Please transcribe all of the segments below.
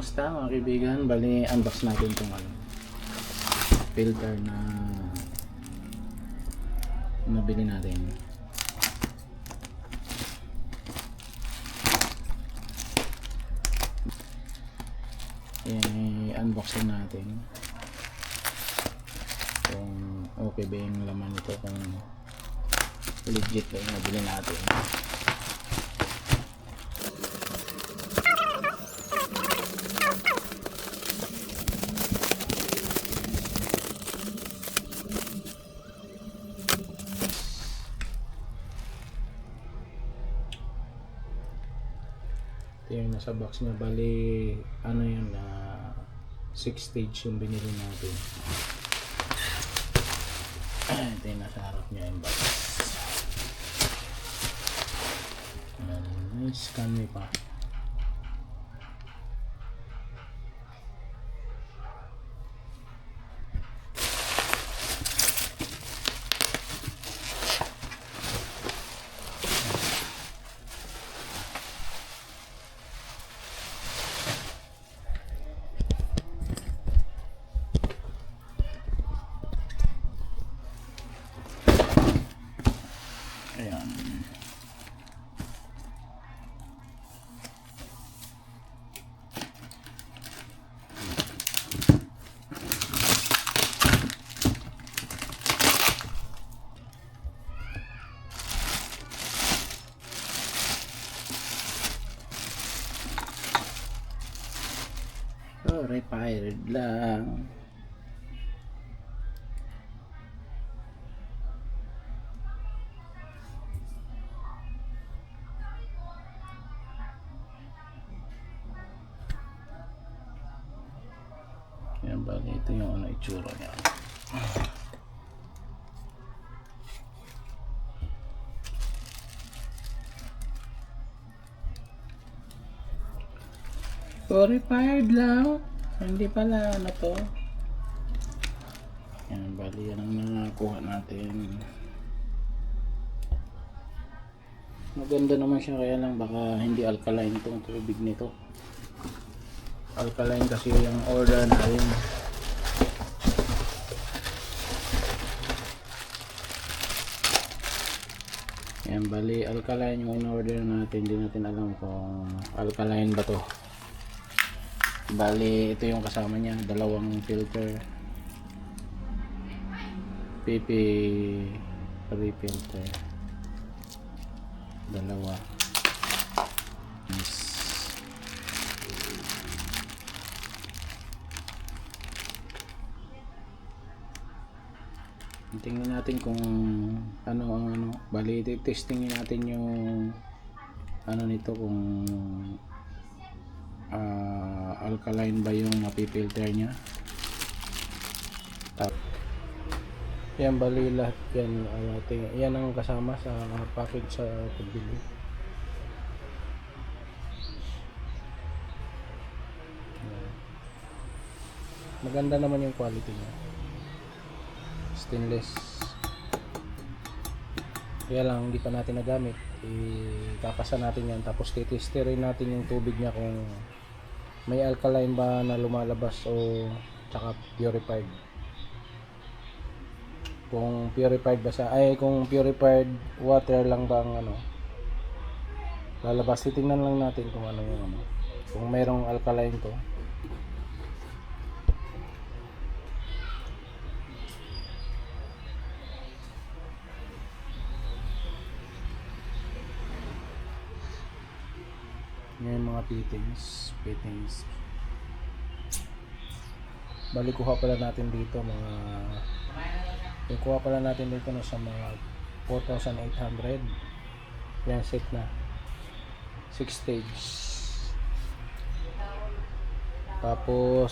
Kamusta mga kaibigan? Bali, unbox natin itong filter na nabili natin. I-unboxin natin kung okay ba yung laman nito, kung legit ba yung nabili natin. Ito yung nasa box niya. Bali, ano yun, 6 stage yung binili natin. Ito yung nasa harap niya yung box. Scan me pa. Ayan. So, required lang. Yan, bali ito yung itsura niya. Purified lang. Hindi pala ano to. Yan, bali yan ang nakakuha natin. Maganda naman siya, kaya lang baka hindi alkaline itong tubig nito. Alkaline kasi yung order natin. Yan, bali alkaline yung in-order natin. Hindi natin alam kung alkaline ba to. Bali ito yung kasama niya, dalawang filter, PP filter, dalawa. Yes. Tingnan natin kung ano ang ano. Bali testingin natin yung ano nito, kung alkaline ba yung mapipilter niya. Yan, bali lahat yan, yan ang kasama sa package sa pagbili. Maganda naman yung quality niya, stainless. Kaya lang hindi pa natin nagamit. Ikakasa natin yan, tapos titesterin natin yung tubig niya kung may alkaline ba na lumalabas o tsaka purified. Kung purified ba siya, ay kung purified water lang ba ang ano lalabas. Titingnan lang natin kung ano yung ano, kung mayroong alkaline to. Yan yung mga fittings. Bali kuha pala natin dito mga, yung kuha pala natin dito na sa mga 4,800. Yan, set na 6 stage. Tapos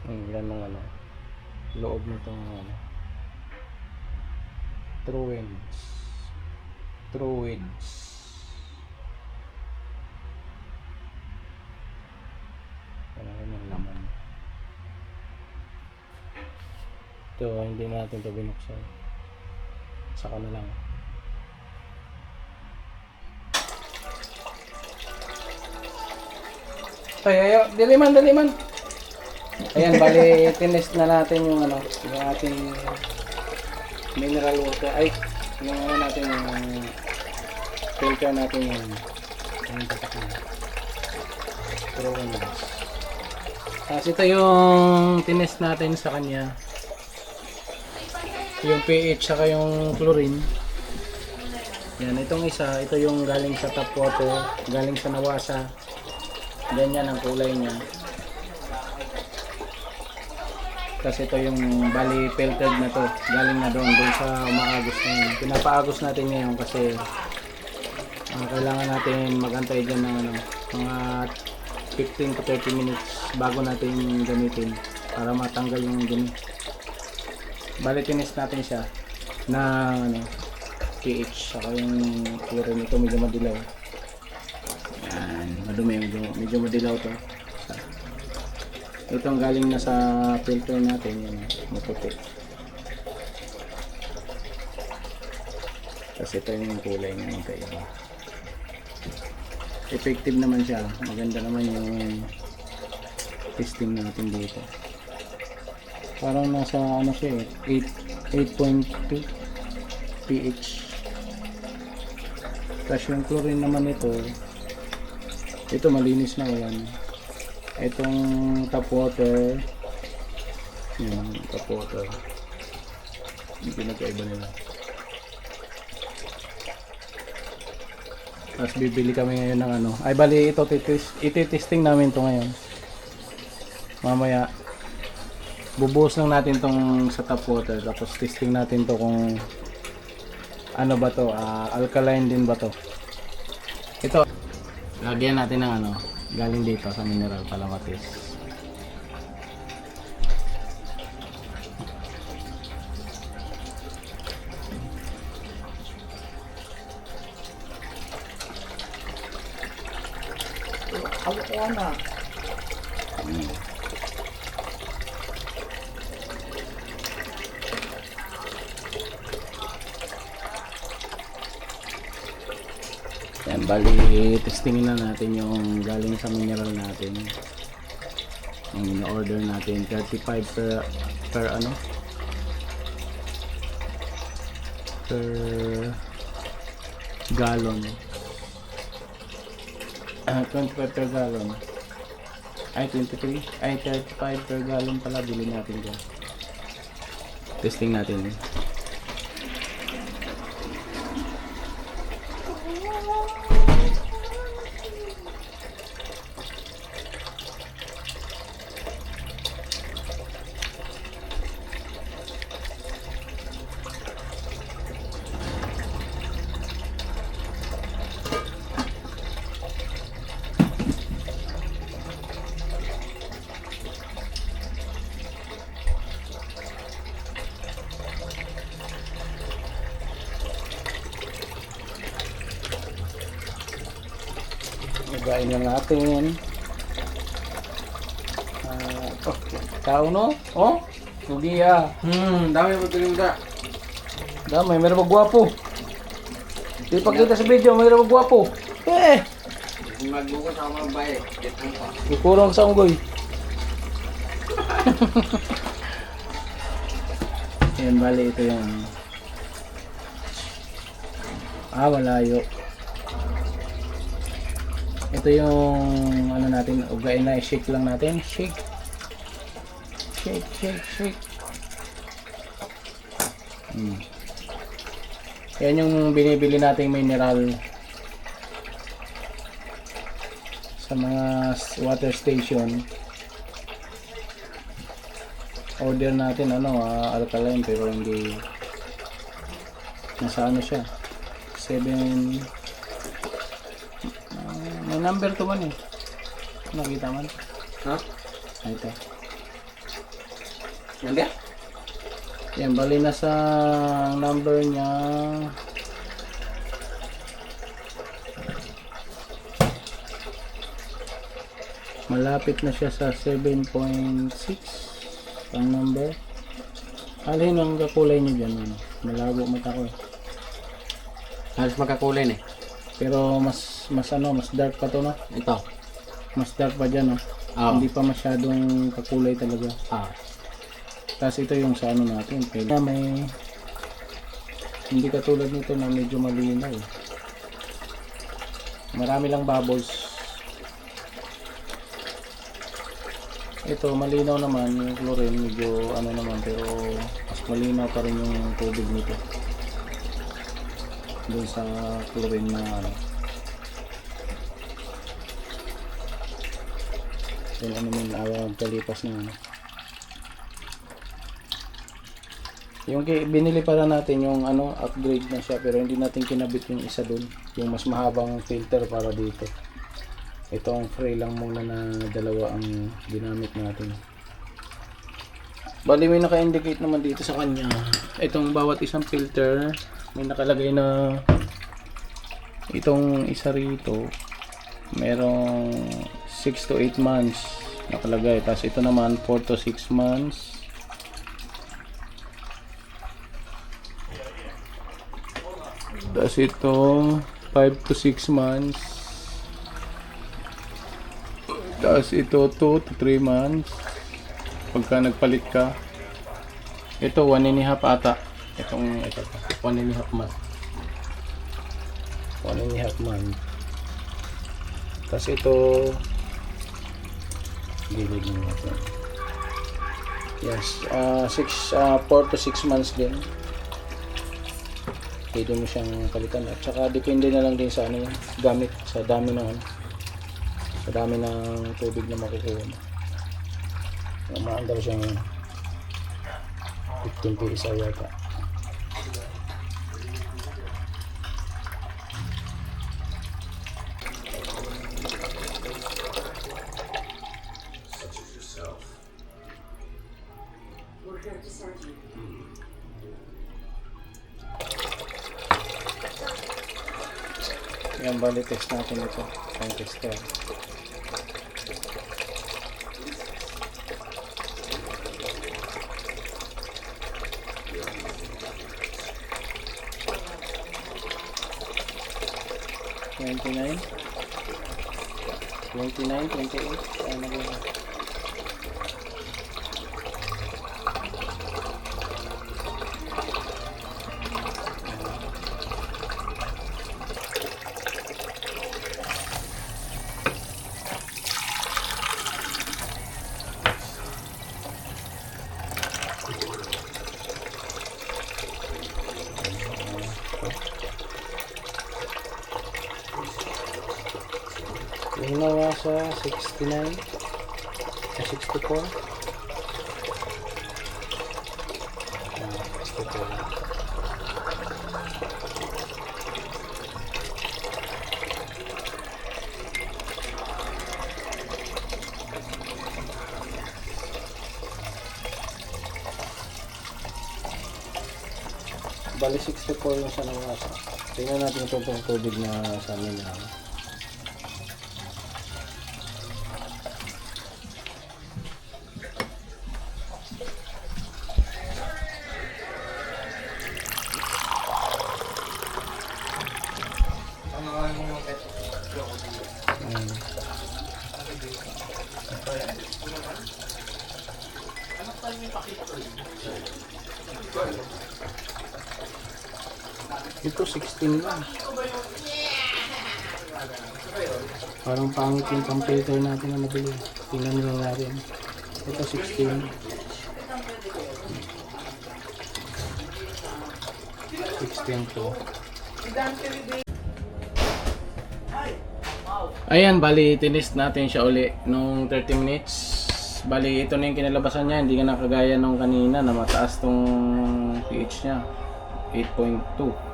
yan ang ano, loob nitong ano, true winds. Yan yung laman. Ito, hindi natin ito binuksan. Saka na lang. Ayo, daliman, daliman. Ayan, bali, tinest na natin yung ano, yung ating mineral water. Ay, yung ano natin, yung filter natin yung tapos ito yung tinest natin sa kanya. Yung pH saka yung chlorine. Yan, itong isa, ito yung galing sa tap water, galing sa Nawasa. Ganyan ang kulay niya. Kasi ito yung bali filtered na to, galing na doon sa umaagos na yun. Pinapaagos natin ngayon kasi kailangan natin magantay dyan ng ano, mga 15 to 30 minutes bago natin gamitin para matanggal yung dumi. Bali tinest natin siya na ano, pH saka yung chlorine. Ito medyo madilaw. Yan, madumi, medyo madilaw to. Itong galing na sa filter natin, yan, maputi. Kasi ito yung kulay niya ng kaiba. Effective naman siya. Maganda naman yung testing natin dito. Parang nasa ano siya eh, 8.2 pH. Tapos yung chlorine naman ito malinis na yan. Itong tap water, yung tap water, yung pinagkaiba nila. Tapos bibili kami ngayon ng ano, ay bali ito ititesting namin to ngayon. Mamaya bubuhos lang natin tong sa tap water, tapos testing natin to kung ano ba to, alkaline din ba to. Ito lagyan natin ng ano, galing dito sa mineral Palamatis. Ako na. Yan, bali testingin na natin yung galing sa mineral natin. Ang in-order natin 35 per ano? Per gallon. 25 per gallon. Ay 23, ay 35 per gallon pala bilhin natin dyan. Testing natin. Nagain lang natin. Tao no? Oh? Sugi ah. Dami mo tuloy da. Damay, meron ba gwapo? Di pakita sa video, meron ba gwapo? Magbuko sa mga bae. Itong pa. Ikurang sa unggoy. Yan, bali ito yung malayo. Ito yung ano natin, ugain na, shake lang natin. Shake. Shake, shake, shake. Yan yung binibili nating mineral sa mga water station. Order natin ano, alkaline, pero hindi nasa ano siya 7. May number to man eh. Nakita man. Ha? Ay, ito. Nandiyan? Yan, bali na sa number niya. Malapit na siya sa 7.6 ang number. Alin ang kakulay niya dyan. Malabo mata ko eh. Halos magkakulay na eh. Pero mas dark pa to, no? Ito. Mas dark pa dyan, oh. Oo. Hindi pa masyadong kakulay talaga. Tapos ito yung sa ano natin. Kaya may hindi katulad nito na medyo malinaw. Marami lang bubbles. Ito malinaw naman yung chlorine, medyo ano naman, pero mas malinaw pa rin yung tubig nito dun sa chlorine na ano. Yung ano min kalipas na ano. Yung binili pala natin yung ano, upgrade na siya, pero hindi natin kinabit yung isa dun, yung mas mahabang filter para dito. Ito ang free lang muna na dalawa ang ginamit natin. Bali may naka-indicate naman dito sa kanya. Itong bawat isang filter may nakalagay na itong isa rito merong 6 to 8 months nakalagay. Tapos ito naman 4 to 6 months. Tapos ito 5 to 6 months. Tapos ito 2 to 3 months pagka nagpalit ka. Ito 1.5 ata. Ito 1.5 month. 1.5 month. Tapos ito gilid mo natin. Yes, 4 to 6 months din. Pwede mo siyang palitan at saka depende na lang din sa ano yan, gamit, sa dami ng ano, sa dami ng tubig na makukuha mo. Maandar siyang 15 PSI yata. Yan, bali test natin ito. Ang tester. $29, $28. Ano ba? Hinawa sa 69 sa 64. 64. Bali 64 yung sa nawasa. Tingnan natin itong tubig na sa amin na ito 16 lang. Parang pangit yung computer natin na nabili. Tingnan nyo lang natin. Ito 16. 16 to. Ayan, bali tinest natin siya uli nung 30 minutes. Bali ito na yung kinalabasan niya. Hindi nga nakagaya nung kanina na mataas tong pH niya. 8.2.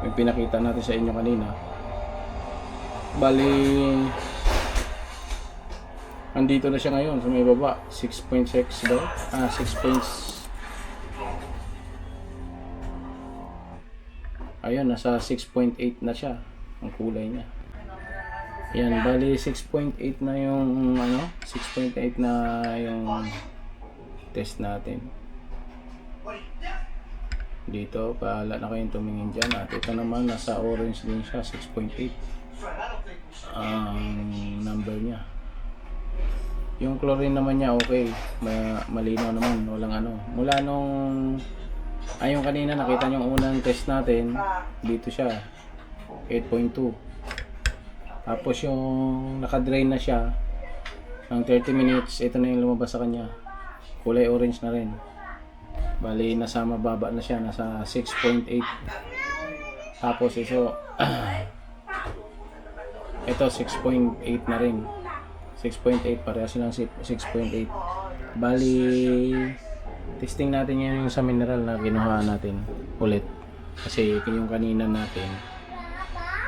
Yung pinakita natin sa inyo kanina. Bali andito na siya ngayon sa may baba. 6.6 daw. 6 points. Ayun, nasa 6.8 na siya ang kulay niya. Yan, bali 6.8 na yung ano, 6.8 na yung test natin. Dito, paala na kayong tumingin dyan. At ito naman, nasa orange din siya, 6.8 ang number niya. Yung chlorine naman niya okay, malinaw naman, walang ano. Mula nung yung kanina nakita niyo yung unang test natin, dito siya 8.2. Tapos yung naka-drain na siya ng 30 minutes, ito na yung lumabas sa kanya. Kulay orange na rin. Bali nasa mababa na siya, nasa 6.8. Tapos ito ito 6.8 na rin. 6.8 parehas lang 6.8. Bali testing natin yan yung sa mineral na kinuha natin ulit. Kasi yung kanina natin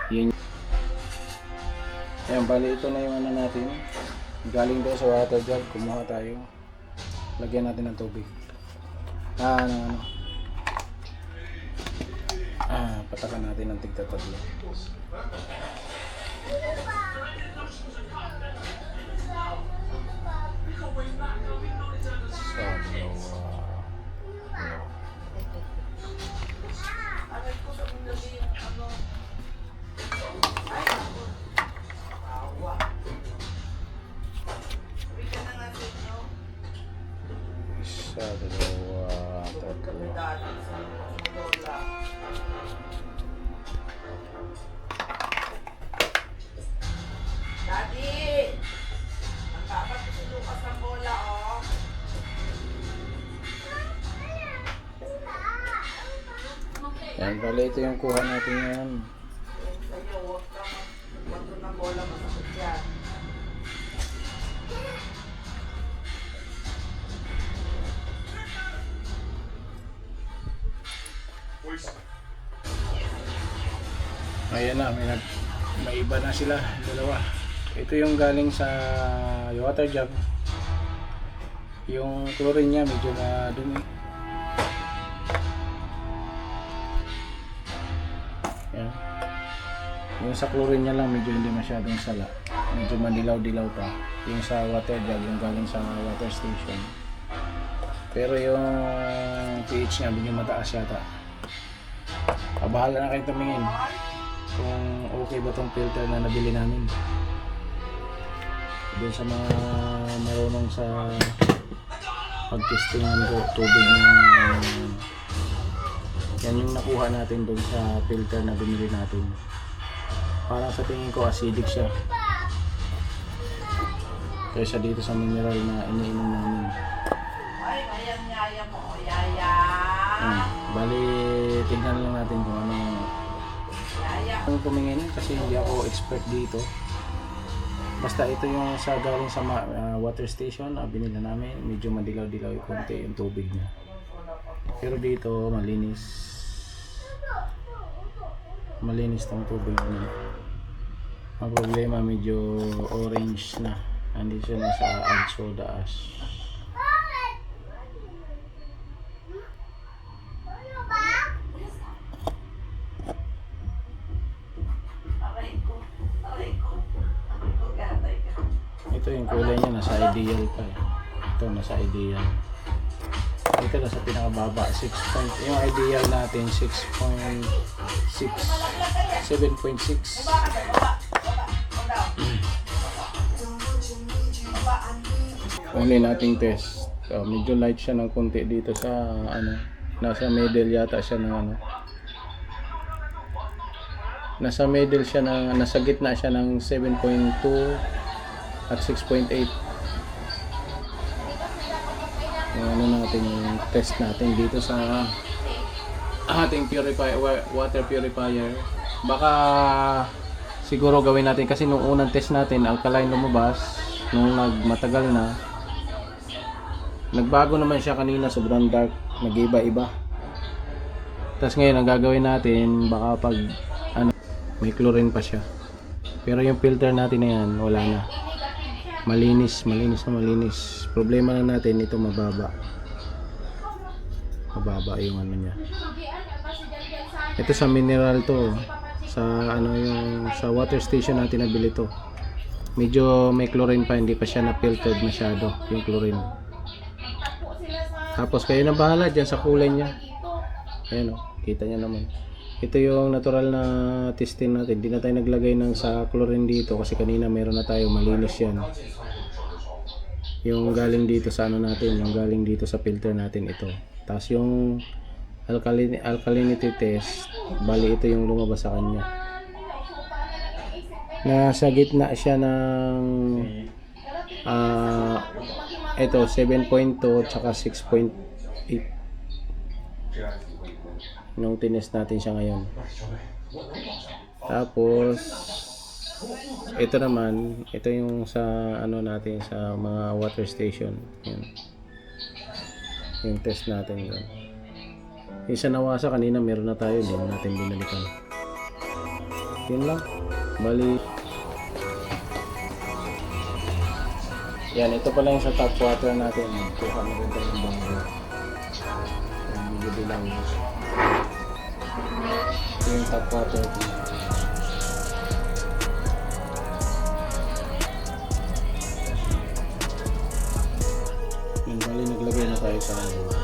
yun. Ayan, bali ito na yung ano natin. Galing doon sa water jug, kumuha tayo. Lagyan natin ng tubig. Patakan natin ng tigtatadlo. Isa, dalawa, tatlo. Daddy! Ang dapat si Lucas ng bola, oh. Yan, bali ito yung kuha natin yan. Sa'yo, huwag kang bato ng bola, masakit yan. Ayan na, may iba na sila, dalawa. Ito yung galing sa water jug. Yung chlorine niya medyo madumi. Yan. Yung sa chlorine niya lang medyo hindi masyadong sala. Medyo manilaw-dilaw pa. Yung sa water jug, yung galing sa water station. Pero yung pH niya medyo mataas yata. Bahala na kayo tumingin kung okay ba tong filter na nabili namin. Doon sa mga marunong sa pag-testing ng tubig ng yan yung nakuha natin doon sa filter na binili natin. Parang sa tingin ko acidic siya kaysa dito sa mineral na iniinom namin. Ay, mayang yaya mo, yaya. Bali, tignan lang natin kung ano Yaya. ang tumingin kasi hindi ako expert dito. Basta ito yung sa galing sa water station na binili namin, medyo madilaw-dilaw yung konti yung tubig niya. Pero dito malinis. Malinis tong tubig niya. Ang problema medyo orange na. Hindi siya na sa add soda ash. Aray ko, aray ko. Aray ko, gatay ka. Ito yung kulay niya, nasa ideal pa eh. Ito nasa ideal. Ito nasa pinakababa, 6 point. Yung ideal natin 6.6, 7.6. Uli nating test. So, medyo light siya ng konti dito sa ano, nasa middle yata siya ng ano. Nasa middle siya ng, nasa gitna siya ng 7.2 at 6.8. Yung ano natin, yung test natin dito sa ating water purifier. Baka siguro gawin natin kasi nung unang test natin alkaline lumabas, nung matagal na nagbago naman siya kanina, sobrang dark, nag-iba-iba. Tapos ngayon ang gagawin natin, baka pag ano, may chlorine pa siya. Pero yung filter natin na yan, wala na. Malinis na malinis. Problema na natin, ito mababa. Mababa yung ano niya. Ito sa mineral to. Sa ano yung sa water station natin nabili to. Medyo may chlorine pa, hindi pa siya na-filtered masyado yung chlorine. Tapos kayo na bahala dyan sa kulay niya. Ayan o, kita niya naman. Ito yung natural na testing natin. Hindi na tayo naglagay ng sa chlorine dito kasi kanina meron na tayo, malinis yan. Yung galing dito sa ano natin, yung galing dito sa filter natin ito. Tapos yung alkalinity test, bali ito yung lumabas sa kanya. Nasa gitna siya ng ito 7.2 tsaka 6.8 nung tinest natin siya ngayon. Tapos ito naman, ito yung sa ano natin sa mga water station. Yan. Yung test natin doon. Yung sa Nawasa kanina meron na tayo, hindi na natin binalikan. Yun lang. Bali. Yan, ito pala yung sa top water natin. 200 tayo ng bangko. Yan, medyo bilang. Ito yung top water. Yan, bali naglagay na tayo sa ano.